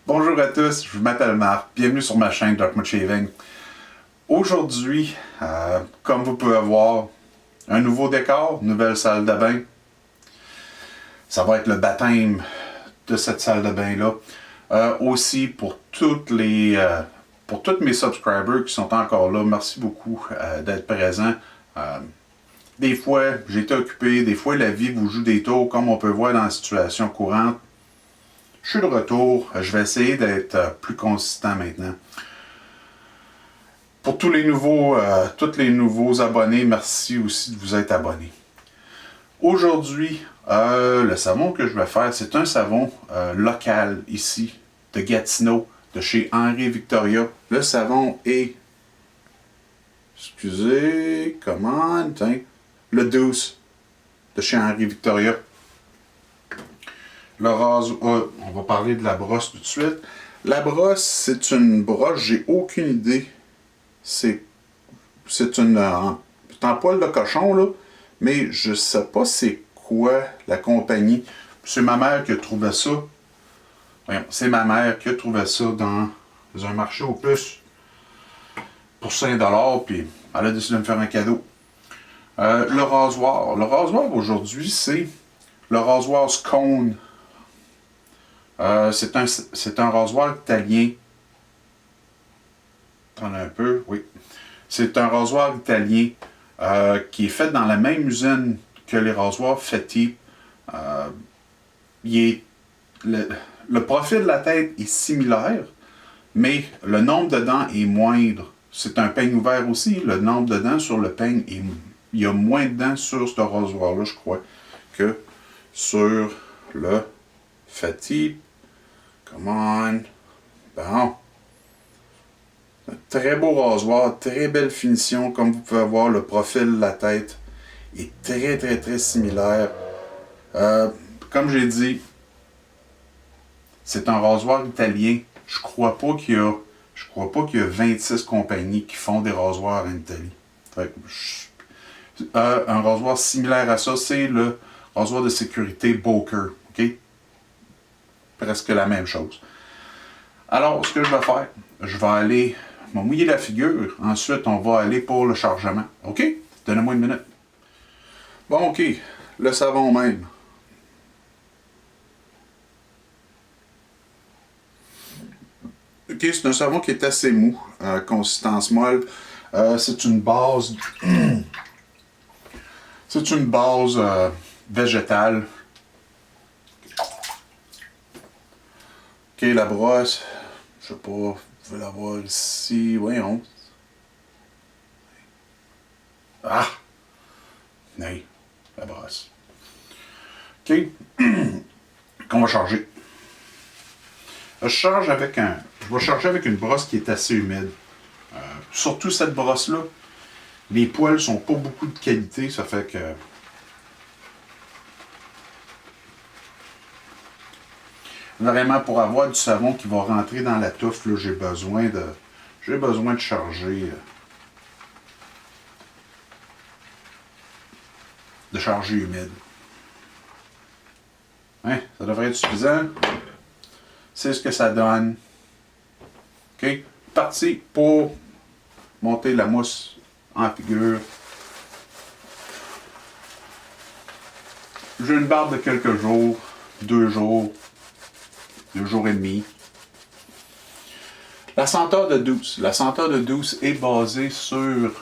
Bonjour à tous, je m'appelle Marc, bienvenue sur ma chaîne Dark Mode Shaving. Aujourd'hui, comme vous pouvez voir, un nouveau décor, nouvelle salle de bain. Ça va être le baptême de cette salle de bain-là. Aussi pour tous mes subscribers qui sont encore là, merci beaucoup d'être présents. Des fois, j'ai été occupé, des fois la vie vous joue des tours, comme on peut voir dans la situation courante. Je suis de retour, je vais essayer d'être plus consistant maintenant. Pour tous les nouveaux abonnés, merci aussi de vous être abonnés. Aujourd'hui, le savon que je vais faire, c'est un savon local ici, de Gatineau, de chez Henri Victoria. Le savon est, excusez, comment, le Douce, de chez Henri Victoria. Le rasoir, on va parler de la brosse tout de suite. La brosse, c'est une brosse, j'ai aucune idée. C'est en poil de cochon, là, mais je sais pas c'est quoi la compagnie. C'est ma mère qui a trouvé ça. Voyons, c'est ma mère qui a trouvé ça dans un marché aux puces pour 5$, puis elle a décidé de me faire un cadeau. Le rasoir. Le rasoir aujourd'hui, c'est le rasoir Scone. C'est un rasoir italien. Attendez un peu, oui. C'est un rasoir italien qui est fait dans la même usine que les rasoirs Feti. Le profil de la tête est similaire, mais le nombre de dents est moindre. C'est un peigne ouvert aussi. Le nombre de dents sur le peigne, il y a moins de dents sur ce rasoir-là, je crois, que sur le Feti. Come on. Bon. Un très beau rasoir, très belle finition. Comme vous pouvez voir, le profil de la tête est très similaire. Comme j'ai dit, c'est un rasoir italien. Je crois pas qu'il y a 26 compagnies qui font des rasoirs en Italie. Un rasoir similaire à ça, c'est le rasoir de sécurité Boker. Okay? Presque la même chose. Alors, ce que je vais faire, je vais mouiller la figure. Ensuite, on va aller pour le chargement. OK? Donnez-moi une minute. Bon, OK. Le savon même. OK, c'est un savon qui est assez mou, consistance molle. C'est une base... c'est une base végétale. OK, la brosse. Je sais pas, vous pouvez la voir ici. Voyons. Ah! Oui, la brosse. OK. Qu'on va charger. Je vais charger avec une brosse qui est assez humide. Surtout cette brosse-là. Les poils sont pas beaucoup de qualité, ça fait que... Vraiment, pour avoir du savon qui va rentrer dans la touffe, j'ai besoin de charger humide. Hein, ça devrait être suffisant. C'est ce que ça donne. OK? Parti pour monter la mousse en figure. J'ai une barbe de quelques jours, 2 jours et demi. La senteur de Douce. La senteur de Douce est basée sur...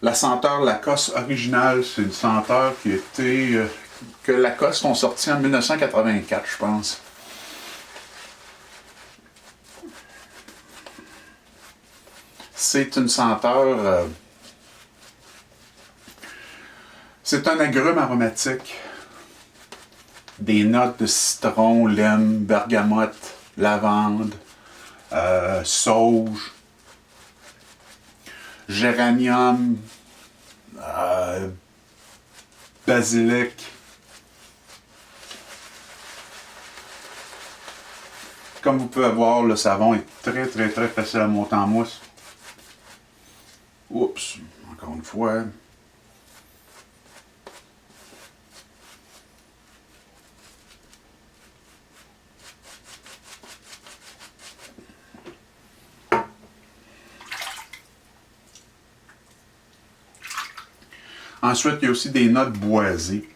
La senteur Lacoste originale, c'est une senteur qui était... que Lacoste ont sorti en 1984, je pense. C'est une senteur... c'est un agrume aromatique. Des notes de citron, lime, bergamote, lavande, sauge, géranium, basilic. Comme vous pouvez voir, le savon est très facile à monter en mousse. Oups, encore une fois. Ensuite, il y a aussi des notes boisées.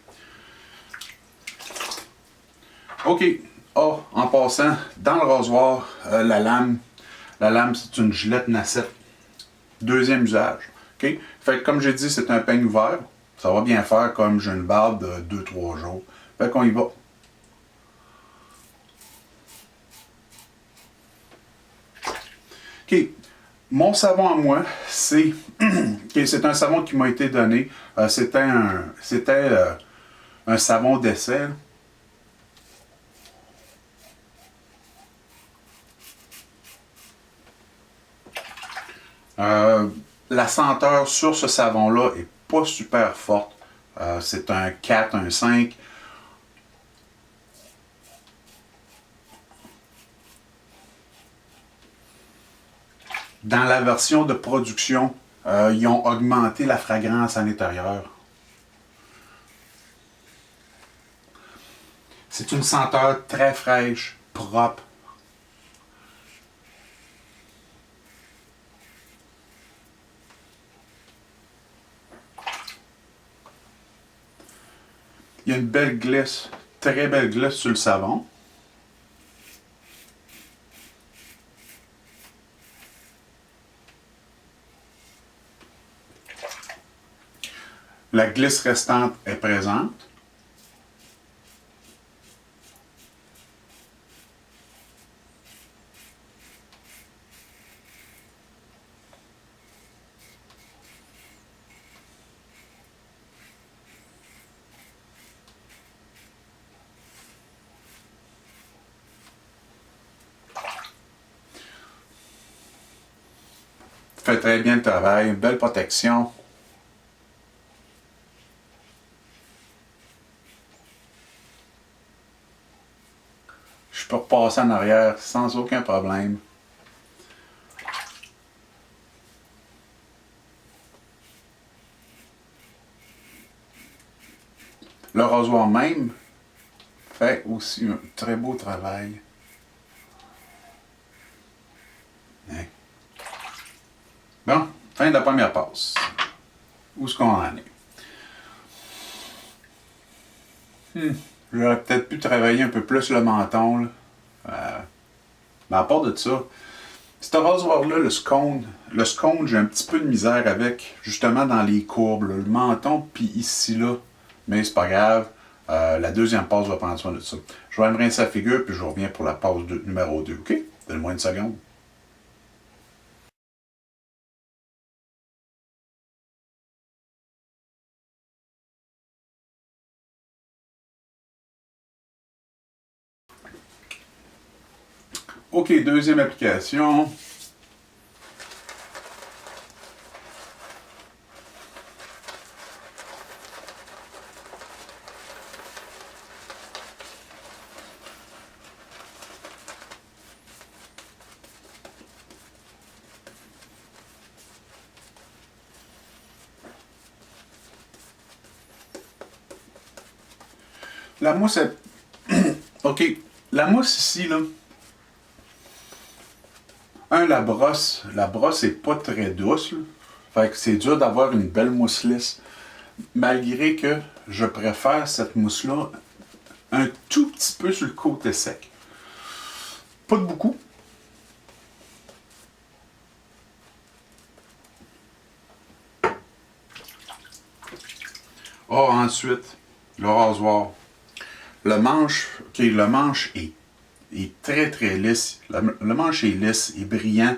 OK. Ah, en passant, dans le rasoir, la lame, c'est une Gillette Nacette. Deuxième usage. OK? Fait que comme j'ai dit, c'est un peigne ouvert. Ça va bien faire comme j'ai une barbe de 2-3 jours. Fait qu'on y va. OK. Mon savon à moi, c'est c'est un savon qui m'a été donné. C'était un savon d'essai. La senteur sur ce savon-là est pas super forte. C'est un 4, un 5. Dans la version de production, ils ont augmenté la fragrance à l'intérieur. C'est une senteur très fraîche, propre. Il y a une belle glisse, très belle glisse sur le savon. La glisse restante est présente. Fait très bien le travail, une belle protection. Je peux repasser en arrière sans aucun problème. Le rasoir même fait aussi un très beau travail. Hein? Bon, fin de la première passe. Où est-ce qu'on en est? J'aurais peut-être pu travailler un peu plus le menton. Là. Mais à part de ça, ce rasoir-là, le scone, j'ai un petit peu de misère avec, justement dans les courbes, là, le menton, puis ici, là. Mais c'est pas grave. La deuxième passe va prendre soin de ça. Je vais me rincer la figure, puis je reviens pour la passe numéro 2, OK? Donne-moi une seconde. OK, deuxième application. La mousse est... OK, la mousse ici, là... la brosse est pas très douce, là. Fait que c'est dur d'avoir une belle mousse lisse. Malgré que je préfère cette mousse-là un tout petit peu sur le côté sec. Pas de beaucoup. Oh, ensuite, le rasoir. Le manche est très très lisse. Le manche est lisse, est brillant,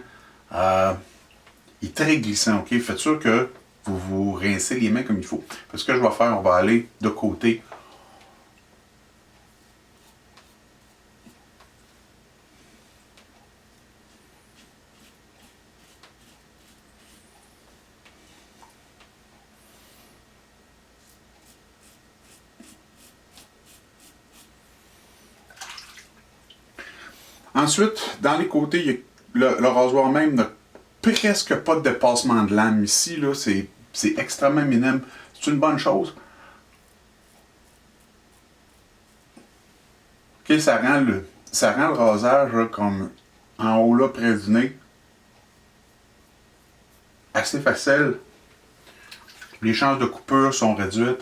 il est très glissant, ok? Faites sûr que vous vous rincez les mains comme il faut. Parce que je vais faire, on va aller de côté. Ensuite, dans les côtés, le rasoir même n'a presque pas de dépassement de lame. Ici, là, c'est extrêmement minime. C'est une bonne chose. Okay, ça rend le rasage là, comme en haut là, près du nez, assez facile. Les chances de coupure sont réduites.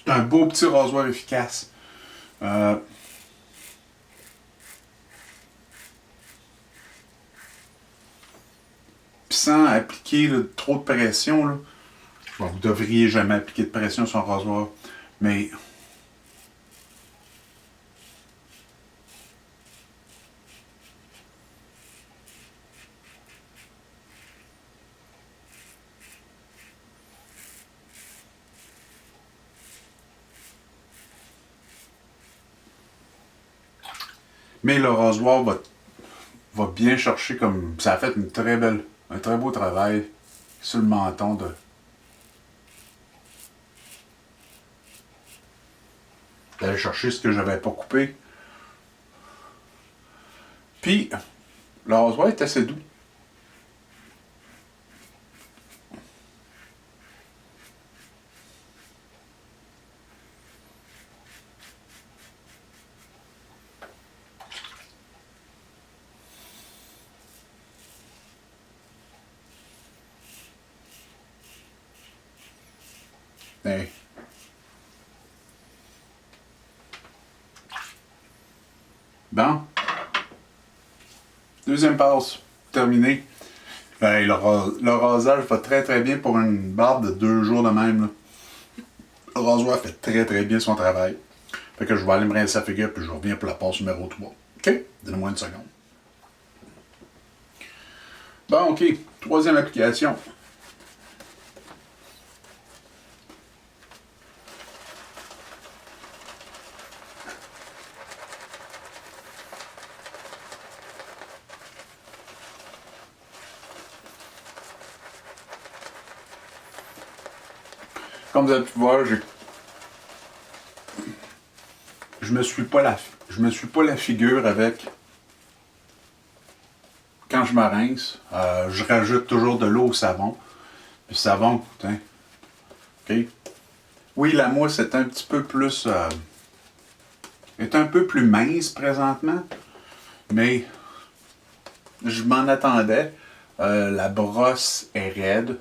C'est un beau petit rasoir efficace. Puis sans appliquer là, trop de pression, là. Bon, vous ne devriez jamais appliquer de pression sur un rasoir, mais le rasoir va bien chercher comme. Ça a fait un très beau travail sur le menton d'aller chercher ce que j'avais pas coupé. Puis, le rasoir est assez doux. Hey. Bon. Deuxième passe. Terminé. Hey, le rasage va très très bien pour une barbe de 2 jours de même. Là. Le rasoir fait très très bien son travail. Fait que je vais aller me rincer la figure puis je reviens pour la passe numéro 3. OK? Donnez-moi une seconde. Bon, OK. Troisième application. Comme vous avez pu voir, je me suis pas la figure avec quand je me rince. Je rajoute toujours de l'eau au savon. Le savon, putain. OK. Oui, la mousse est un petit peu plus est un peu plus mince présentement, mais je m'en attendais. La brosse est raide.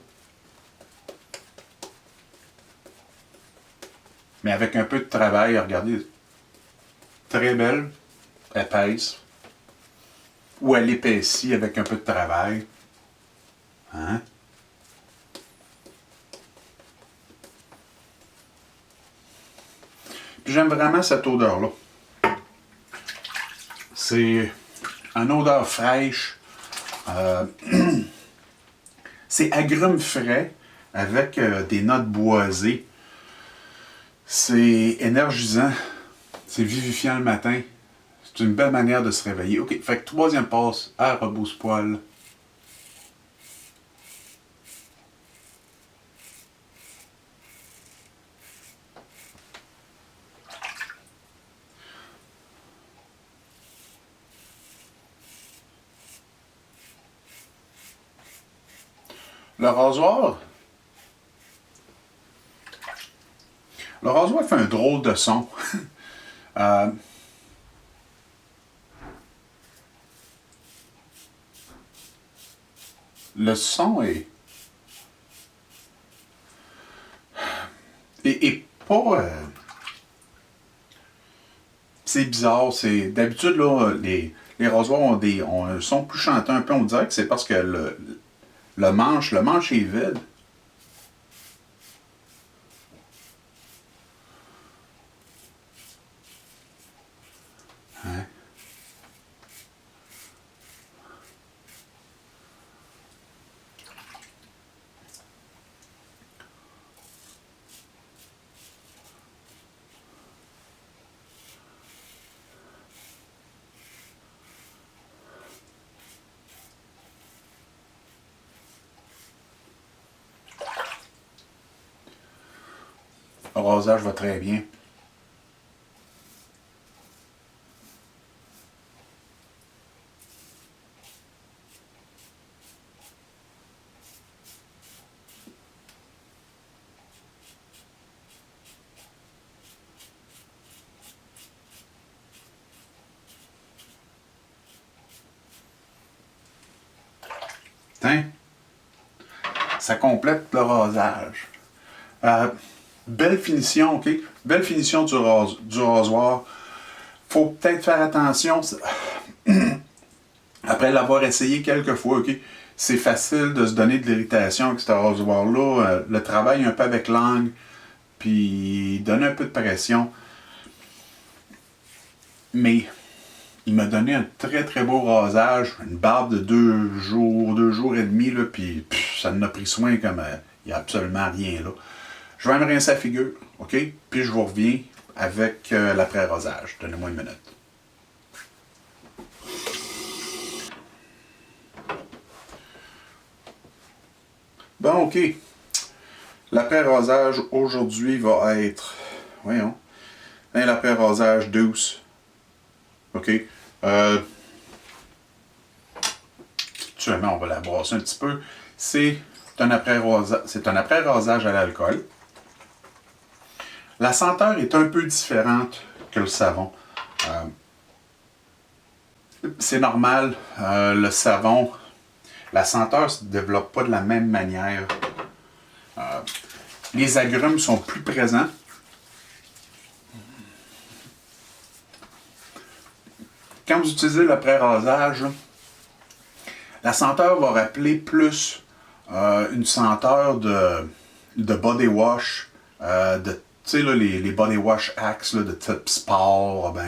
Mais avec un peu de travail, regardez, très belle, épaisse. Ou elle épaissit avec un peu de travail. Hein? Puis j'aime vraiment cette odeur-là. C'est une odeur fraîche. C'est agrumes frais avec des notes boisées. C'est énergisant. C'est vivifiant le matin. C'est une belle manière de se réveiller. OK, fait que troisième passe à rebrousse-poil. Le rasoir. Le rasoir fait un drôle de son. Le son est pas. C'est bizarre. D'habitude, là, les rasoirs ont un son plus chantant un peu. On dirait que c'est parce que le manche est vide. Hein? Le rasage va très bien. Tiens, ça complète le rasage. Belle finition, OK? Belle finition du rasoir. Faut peut-être faire attention. Après l'avoir essayé quelques fois, OK? C'est facile de se donner de l'irritation avec ce rasoir-là. Le travail un peu avec l'angle, puis donner un peu de pression. Mais il m'a donné un très très beau rasage, une barbe de 2 jours et demi, là, puis ça en a pris soin comme il n'y a absolument rien là. Je vais me rincer la figure, OK? Puis je vous reviens avec l'après-rasage. Donnez-moi une minute. Bon, OK. L'après-rasage aujourd'hui va être... Voyons. L'après-rasage douce. OK? Actuellement, on va la brasser un petit peu. C'est un après-rasage à l'alcool. La senteur est un peu différente que le savon. C'est normal, le savon, la senteur ne se développe pas de la même manière. Les agrumes sont plus présents. Quand vous utilisez le pré-rasage, la senteur va rappeler plus une senteur de body wash, tu sais, les body wash Axe là, de type sport,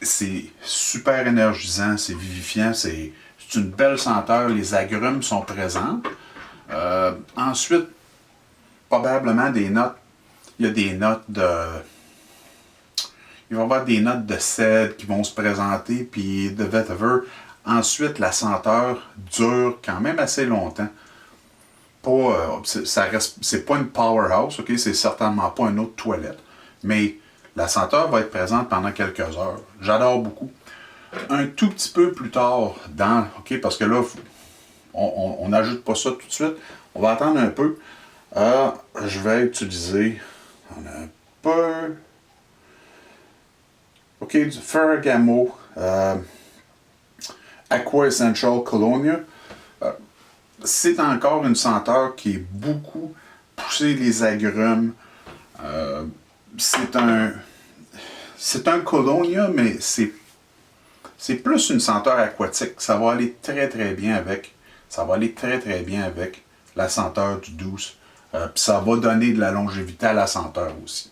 c'est super énergisant, c'est vivifiant, c'est une belle senteur, les agrumes sont présents. Ensuite, probablement des notes, il y a des notes de... Il va y avoir des notes de cèdre qui vont se présenter, puis de vetiver. Ensuite, la senteur dure quand même assez longtemps. C'est pas une powerhouse, ok? C'est certainement pas une autre toilette. Mais la senteur va être présente pendant quelques heures. J'adore beaucoup. Un tout petit peu plus tard, ok? Parce que là, on n'ajoute pas ça tout de suite. On va attendre un peu. Je vais utiliser un peu... OK, du Ferragamo Aqua Essential Colonia. C'est encore une senteur qui est beaucoup poussée les agrumes. C'est un colonia, mais c'est plus une senteur aquatique. Ça va aller très très bien avec. Ça va aller très très bien avec la senteur du douce. Puis ça va donner de la longévité à la senteur aussi.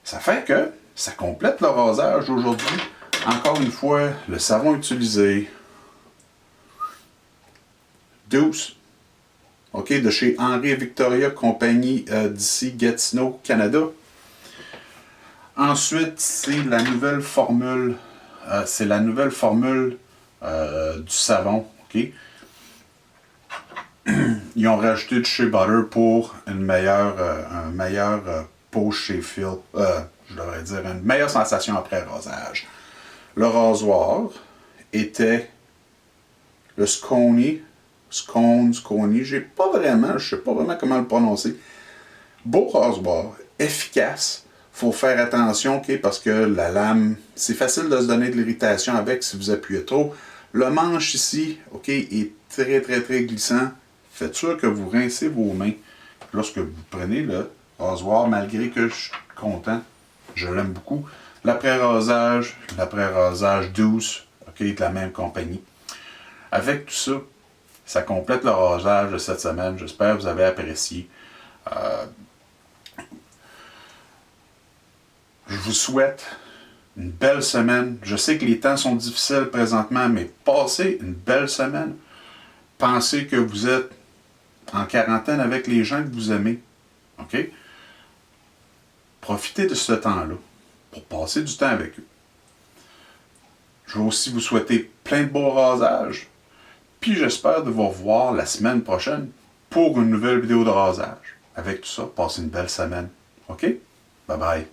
Ça fait que ça complète le rasage aujourd'hui. Encore une fois, le savon utilisé. Douce. OK, de chez Henry Victoria, compagnie d'ici Gatineau, Canada. Ensuite, c'est la nouvelle formule. Du savon. OK? Ils ont rajouté du Shea Butter pour un meilleur peau chez Phil. Je devrais dire une meilleure sensation après rasage. Le rasoir était le Scone, je sais pas vraiment comment le prononcer. Beau rasoir, efficace. Faut faire attention, OK, parce que la lame, c'est facile de se donner de l'irritation avec si vous appuyez trop. Le manche ici, OK, est très très très glissant. Faites sûr que vous rincez vos mains lorsque vous prenez le rasoir, malgré que je suis content. Je l'aime beaucoup. L'après-rasage douce, OK, de la même compagnie. Avec tout ça, ça complète le rasage de cette semaine. J'espère que vous avez apprécié. Je vous souhaite une belle semaine. Je sais que les temps sont difficiles présentement, mais passez une belle semaine. Pensez que vous êtes en quarantaine avec les gens que vous aimez. OK? Profitez de ce temps-là pour passer du temps avec eux. Je vais aussi vous souhaiter plein de beaux rasages. Puis j'espère de vous revoir la semaine prochaine pour une nouvelle vidéo de rasage. Avec tout ça, passez une belle semaine. OK? Bye bye.